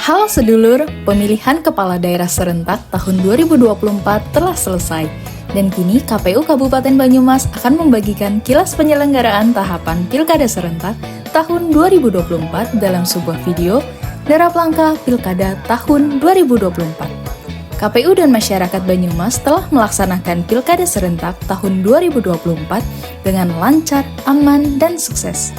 Halo sedulur, pemilihan kepala daerah serentak tahun 2024 telah selesai. Dan kini KPU Kabupaten Banyumas akan membagikan kilas penyelenggaraan tahapan Pilkada serentak tahun 2024 dalam sebuah video derap langkah Pilkada tahun 2024. KPU dan masyarakat Banyumas telah melaksanakan Pilkada serentak tahun 2024 dengan lancar, aman, dan sukses.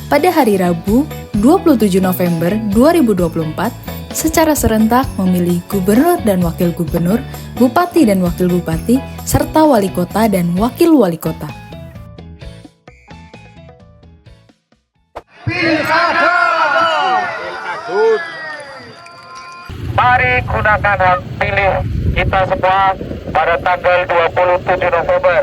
Pada hari Rabu, 27 November 2024, secara serentak memilih gubernur dan wakil gubernur, bupati dan wakil bupati, serta wali kota dan wakil wali kota. Pilkada! Mari gunakan hak pilih kita semua pada tanggal 27 November.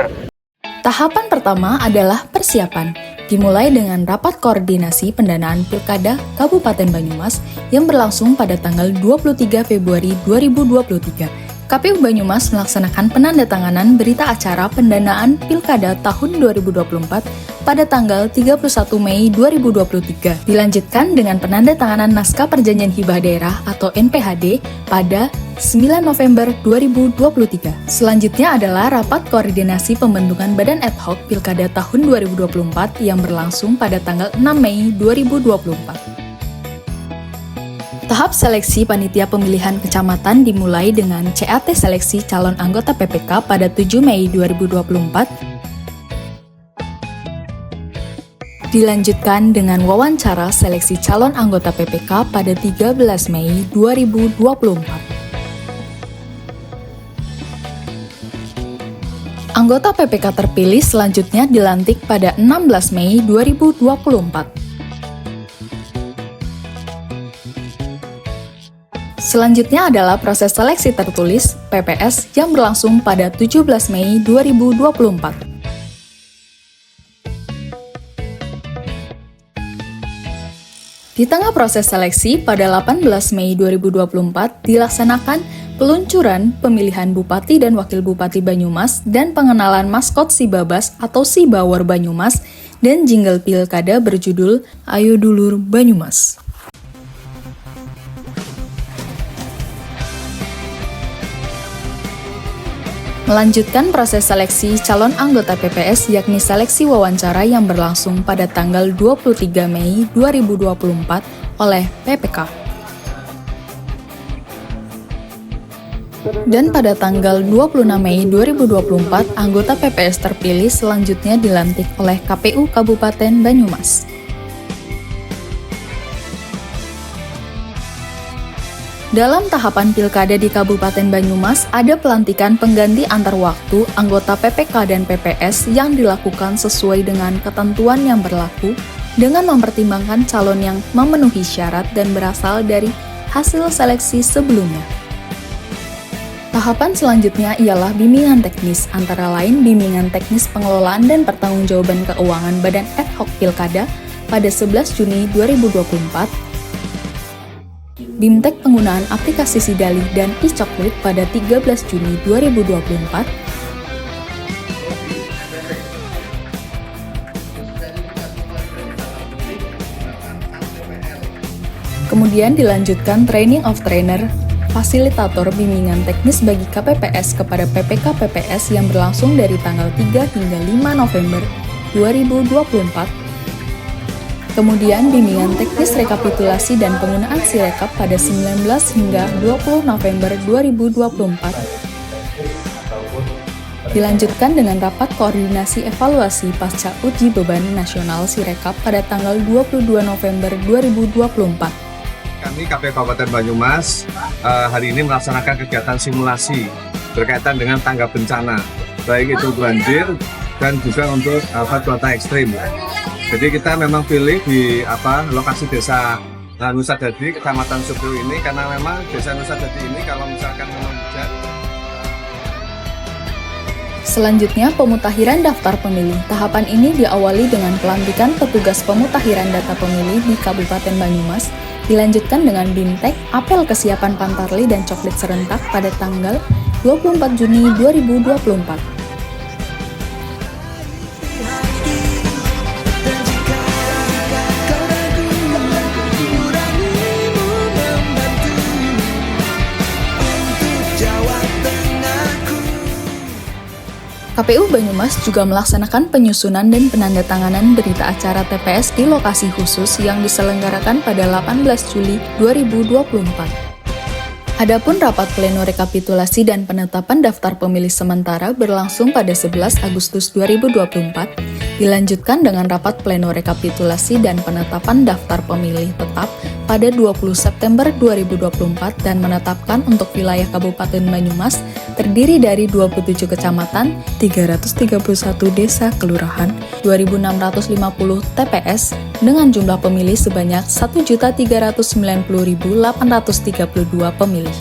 Tahapan pertama adalah persiapan. Dimulai dengan rapat koordinasi pendanaan Pilkada Kabupaten Banyumas yang berlangsung pada tanggal 23 Februari 2023. KPU Banyumas melaksanakan penandatanganan berita acara pendanaan Pilkada tahun 2024 pada tanggal 31 Mei 2023. Dilanjutkan dengan penandatanganan naskah perjanjian hibah daerah atau NPHD pada 9 November 2023. Selanjutnya adalah rapat koordinasi pembentukan Badan Ad Hoc Pilkada tahun 2024 yang berlangsung pada tanggal 6 Mei 2024. Tahap seleksi panitia pemilihan kecamatan dimulai dengan CAT seleksi calon anggota PPK pada 7 Mei 2024. Dilanjutkan dengan wawancara seleksi calon anggota PPK pada 13 Mei 2024. Anggota PPK terpilih selanjutnya dilantik pada 16 Mei 2024. Selanjutnya adalah proses seleksi tertulis (PPS) yang berlangsung pada 17 Mei 2024. Di tengah proses seleksi, pada 18 Mei 2024 dilaksanakan peluncuran pemilihan Bupati dan Wakil Bupati Banyumas dan pengenalan maskot Si Babas atau Si Bawor Banyumas dan jingle pilkada berjudul Ayo Dulur Banyumas. Melanjutkan proses seleksi calon anggota PPS yakni seleksi wawancara yang berlangsung pada tanggal 23 Mei 2024 oleh PPK. Dan pada tanggal 26 Mei 2024, anggota PPS terpilih selanjutnya dilantik oleh KPU Kabupaten Banyumas. Dalam tahapan pilkada di Kabupaten Banyumas, ada pelantikan pengganti antar waktu anggota PPK dan PPS yang dilakukan sesuai dengan ketentuan yang berlaku dengan mempertimbangkan calon yang memenuhi syarat dan berasal dari hasil seleksi sebelumnya. Tahapan selanjutnya ialah bimbingan teknis, antara lain bimbingan teknis pengelolaan dan pertanggungjawaban keuangan Badan Ad Hoc Pilkada pada 11 Juni 2024, BIMTEK penggunaan aplikasi Sidali dan e-Coklit pada 13 Juni 2024, kemudian dilanjutkan training of trainer fasilitator bimbingan teknis bagi KPPS kepada PPK-PPS yang berlangsung dari tanggal 3 hingga 5 November 2024. Kemudian bimbingan teknis rekapitulasi dan penggunaan Sirekap pada 19 hingga 20 November 2024. Dilanjutkan dengan rapat koordinasi evaluasi pasca uji beban nasional Sirekap pada tanggal 22 November 2024. Kami KPU Kabupaten Banyumas hari ini melaksanakan kegiatan simulasi berkaitan dengan tanggap bencana, baik itu banjir dan juga untuk cuaca ekstrim. Jadi kita memang pilih di lokasi desa Nusa Dadi, Kecamatan Supiu ini karena memang desa Nusa Dadi ini kalau misalkan memang hujan. Selanjutnya, pemutakhiran daftar pemilih. Tahapan ini diawali dengan pelantikan petugas pemutakhiran data pemilih di Kabupaten Banyumas, dilanjutkan dengan BIMTEK, apel kesiapan Pantarli dan Coklit serentak pada tanggal 24 Juni 2024. KPU Banyumas juga melaksanakan penyusunan dan penandatanganan berita acara TPS di lokasi khusus yang diselenggarakan pada 18 Juli 2024. Adapun rapat pleno rekapitulasi dan penetapan daftar pemilih sementara berlangsung pada 11 Agustus 2024, dilanjutkan dengan rapat pleno rekapitulasi dan penetapan daftar pemilih tetap pada 20 September 2024 dan menetapkan untuk wilayah Kabupaten Banyumas terdiri dari 27 kecamatan, 331 desa kelurahan, 2.650 TPS dengan jumlah pemilih sebanyak 1.390.832 pemilih,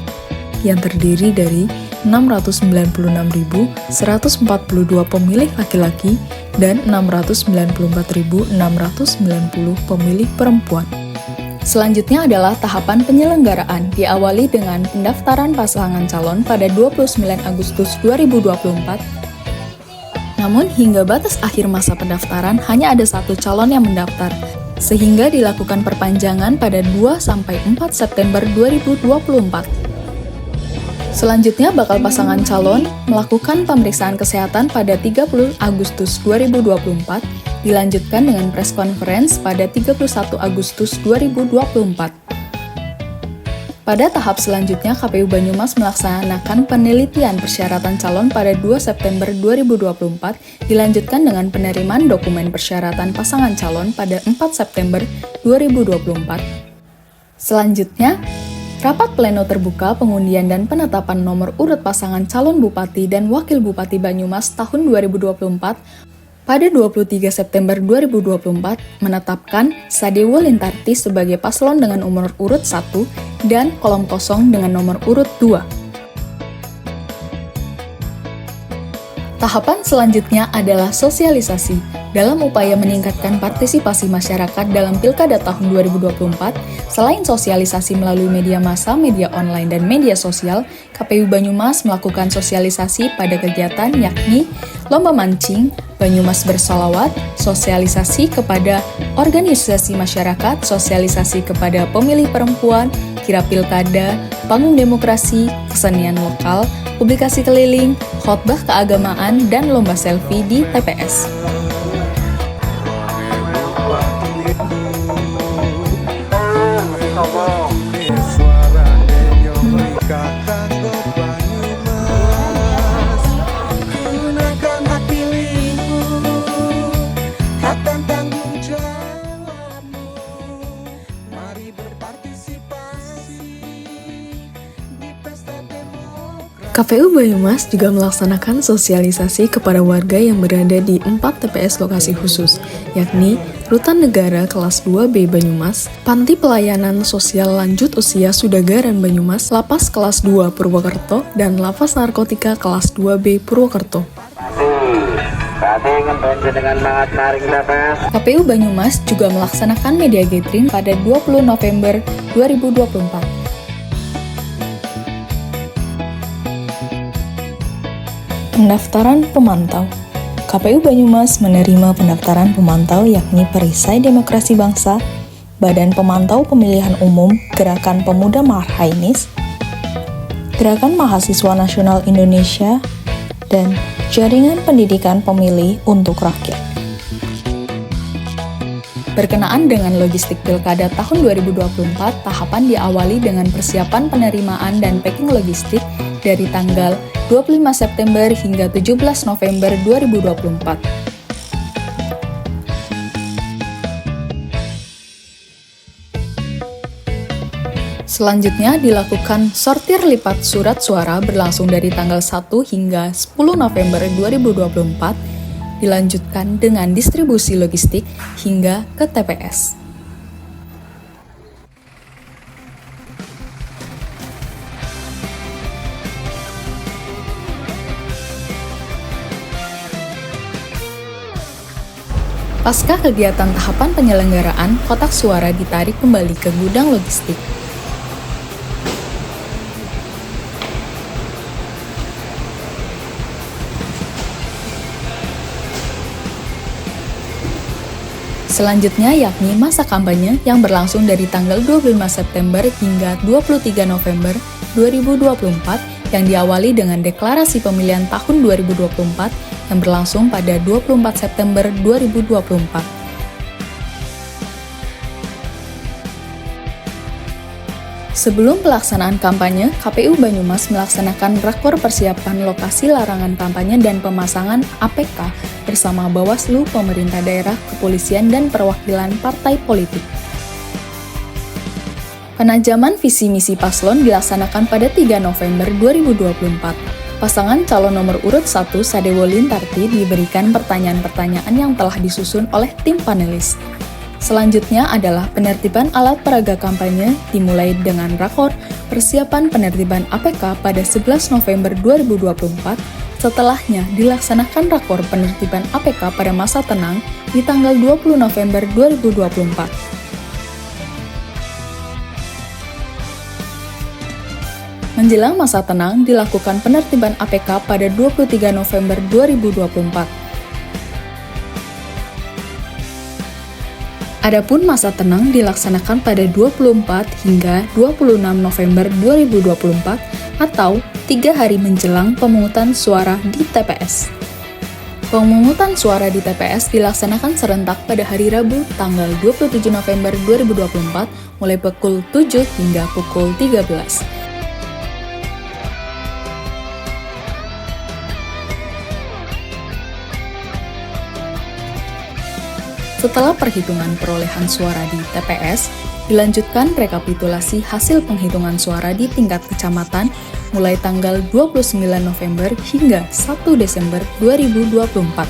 yang terdiri dari 696.142 pemilih laki-laki dan 694.690 pemilih perempuan. Selanjutnya adalah tahapan penyelenggaraan, diawali dengan pendaftaran pasangan calon pada 29 Agustus 2024. Namun, hingga batas akhir masa pendaftaran hanya ada satu calon yang mendaftar, sehingga dilakukan perpanjangan pada 2-4 September 2024. Selanjutnya, bakal pasangan calon melakukan pemeriksaan kesehatan pada 30 Agustus 2024, dilanjutkan dengan press conference pada 31 Agustus 2024. Pada tahap selanjutnya, KPU Banyumas melaksanakan penelitian persyaratan calon pada 2 September 2024, dilanjutkan dengan penerimaan dokumen persyaratan pasangan calon pada 4 September 2024. Selanjutnya, rapat pleno terbuka pengundian dan penetapan nomor urut pasangan calon Bupati dan Wakil Bupati Banyumas tahun 2024 pada 23 September 2024 menetapkan Sadewo Lintarti sebagai paslon dengan nomor urut 1 dan kolom kosong dengan nomor urut 2. Tahapan selanjutnya adalah sosialisasi. Dalam upaya meningkatkan partisipasi masyarakat dalam Pilkada tahun 2024, selain sosialisasi melalui media massa, media online, dan media sosial, KPU Banyumas melakukan sosialisasi pada kegiatan yakni lomba mancing, Banyumas bersolawat, sosialisasi kepada organisasi masyarakat, sosialisasi kepada pemilih perempuan, kirap pilkada, panggung demokrasi, kesenian lokal, publikasi keliling, khotbah keagamaan, dan lomba selfie di TPS. KPU Banyumas juga melaksanakan sosialisasi kepada warga yang berada di 4 TPS lokasi khusus, yakni Rutan Negara kelas 2B Banyumas, Panti Pelayanan Sosial Lanjut Usia Sudagaran Banyumas, Lapas kelas 2 Purwokerto, dan Lapas Narkotika kelas 2B Purwokerto. KPU Banyumas juga melaksanakan media gathering pada 20 November 2024. Pendaftaran pemantau. KPU Banyumas menerima pendaftaran pemantau yakni Perisai Demokrasi Bangsa, Badan Pemantau Pemilihan Umum, Gerakan Pemuda Marhainis, Gerakan Mahasiswa Nasional Indonesia, dan Jaringan Pendidikan Pemilih untuk Rakyat. Berkenaan dengan logistik Pilkada tahun 2024, tahapan diawali dengan persiapan penerimaan dan packing logistik dari tanggal 25 September hingga 17 November 2024. Selanjutnya dilakukan sortir lipat surat suara berlangsung dari tanggal 1 hingga 10 November 2024, dilanjutkan dengan distribusi logistik hingga ke TPS. Pasca kegiatan tahapan penyelenggaraan, kotak suara ditarik kembali ke gudang logistik. Selanjutnya yakni masa kampanye yang berlangsung dari tanggal 25 September hingga 23 November 2024 yang diawali dengan deklarasi pemilihan tahun 2024 yang berlangsung pada 24 September 2024. Sebelum pelaksanaan kampanye, KPU Banyumas melaksanakan rakor persiapan lokasi larangan kampanye dan pemasangan APK bersama Bawaslu, pemerintah daerah, kepolisian, dan perwakilan partai politik. Penajaman visi misi paslon dilaksanakan pada 3 November 2024. Pasangan calon nomor urut 1 Sadewo Lintarti diberikan pertanyaan-pertanyaan yang telah disusun oleh tim panelis. Selanjutnya adalah penertiban alat peraga kampanye dimulai dengan rakor persiapan penertiban APK pada 11 November 2024. Setelahnya dilaksanakan rakor penertiban APK pada masa tenang di tanggal 20 November 2024. Menjelang masa tenang dilakukan penertiban APK pada 23 November 2024. Adapun masa tenang dilaksanakan pada 24 hingga 26 November 2024 atau 3 hari menjelang pemungutan suara di TPS. Pemungutan suara di TPS dilaksanakan serentak pada hari Rabu tanggal 27 November 2024 mulai pukul 7 hingga pukul 13. Setelah perhitungan perolehan suara di TPS, dilanjutkan rekapitulasi hasil penghitungan suara di tingkat kecamatan mulai tanggal 29 November hingga 1 Desember 2024.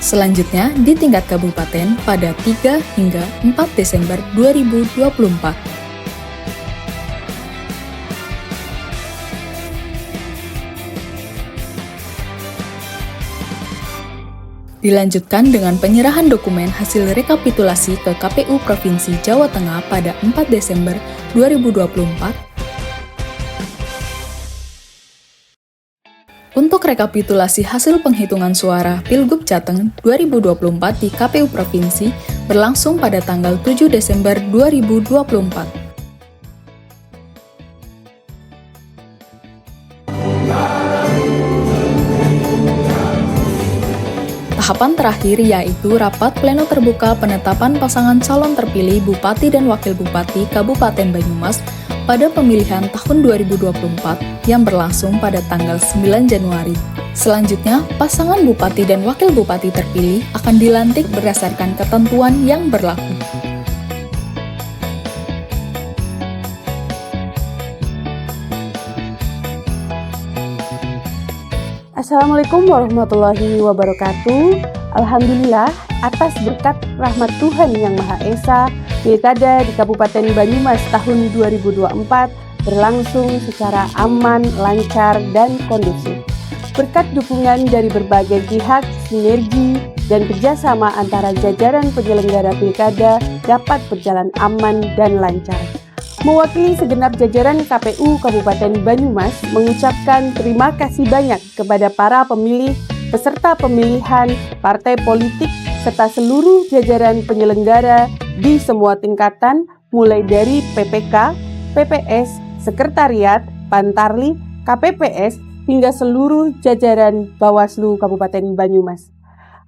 Selanjutnya di tingkat kabupaten pada 3 hingga 4 Desember 2024. Dilanjutkan dengan penyerahan dokumen hasil rekapitulasi ke KPU Provinsi Jawa Tengah pada 4 Desember 2024. Untuk rekapitulasi hasil penghitungan suara Pilgub Jateng 2024 di KPU Provinsi berlangsung pada tanggal 7 Desember 2024. Tahapan terakhir yaitu rapat pleno terbuka penetapan pasangan calon terpilih Bupati dan Wakil Bupati Kabupaten Banyumas pada pemilihan tahun 2024 yang berlangsung pada tanggal 9 Januari. Selanjutnya, pasangan Bupati dan Wakil Bupati terpilih akan dilantik berdasarkan ketentuan yang berlaku. Assalamualaikum warahmatullahi wabarakatuh. Alhamdulillah atas berkat rahmat Tuhan Yang Maha Esa, Pilkada di Kabupaten Banyumas tahun 2024 berlangsung secara aman, lancar, dan kondusif. Berkat dukungan dari berbagai pihak, sinergi, dan kerjasama antara jajaran penyelenggara Pilkada dapat berjalan aman dan lancar. Mewakili segenap jajaran KPU Kabupaten Banyumas mengucapkan terima kasih banyak kepada para pemilih, peserta pemilihan, partai politik, serta seluruh jajaran penyelenggara di semua tingkatan mulai dari PPK, PPS, Sekretariat, Pantarlih, KPPS, hingga seluruh jajaran Bawaslu Kabupaten Banyumas.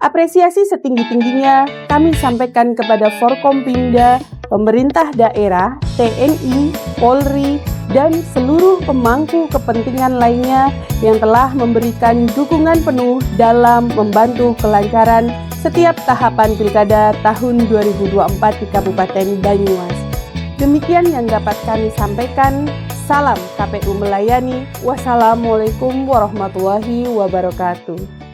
Apresiasi setinggi-tingginya kami sampaikan kepada Forkompimda, pemerintah daerah, TNI, Polri, dan seluruh pemangku kepentingan lainnya yang telah memberikan dukungan penuh dalam membantu kelancaran setiap tahapan Pilkada tahun 2024 di Kabupaten Banyumas. Demikian yang dapat kami sampaikan. Salam KPU melayani. Wassalamualaikum warahmatullahi wabarakatuh.